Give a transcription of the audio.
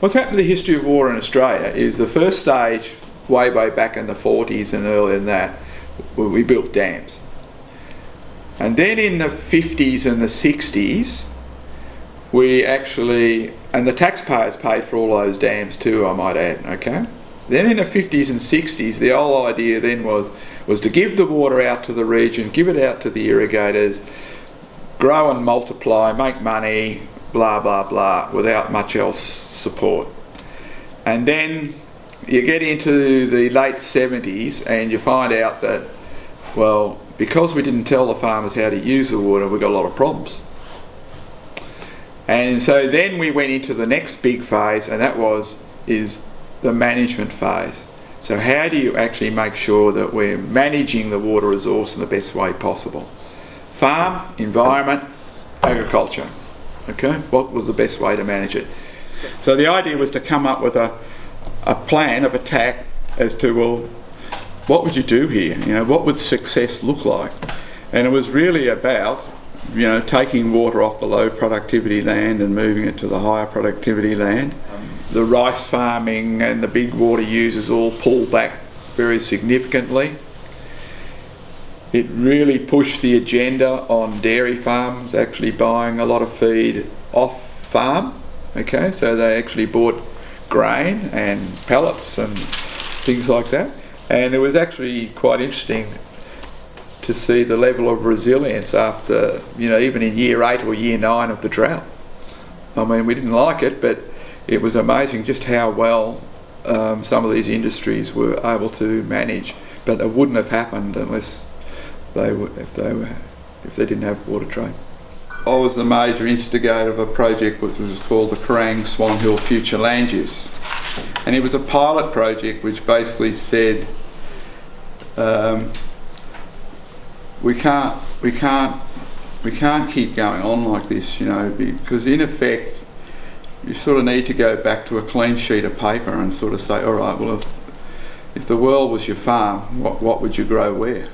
What's happened to the history of water in Australia is the first stage, way back in the 40s and earlier than that, we built dams. And then in the 50s and the 60s, we actually, and the taxpayers paid for all those dams too, I might add, okay? Then in the 50s and 60s, the whole idea then was to give the water out to the region, give it out to the irrigators, grow and multiply, make money, blah, blah, blah, without much else support. And then you get into the late 70s and you find out that, well, because we didn't tell the farmers how to use the water, we got a lot of problems. And so then we went into the next big phase, and that is the management phase. So how do you actually make sure that we're managing the water resource in the best way possible? Farm, environment, agriculture. Okay, what was the best way to manage it? So the idea was to come up with a plan of attack as to, well, what would you do here? You know, what would success look like? And it was really about, you know, taking water off the low productivity land and moving it to the higher productivity land. The rice farming and the big water users all pulled back very significantly. It really pushed the agenda on dairy farms actually buying a lot of feed off farm. Okay, so they actually bought grain and pellets and things like that. And it was actually quite interesting to see the level of resilience after, you know, even in year 8 or year 9 of the drought. I mean, we didn't like it, but it was amazing just how well some of these industries were able to manage. But it wouldn't have happened unless if they didn't have water trade. I was the major instigator of a project which was called the Kerang Swan Hill Future Land Use, and it was a pilot project which basically said we can't keep going on like this, you know, because in effect you sort of need to go back to a clean sheet of paper and sort of say, all right, well, if the world was your farm, what would you grow where?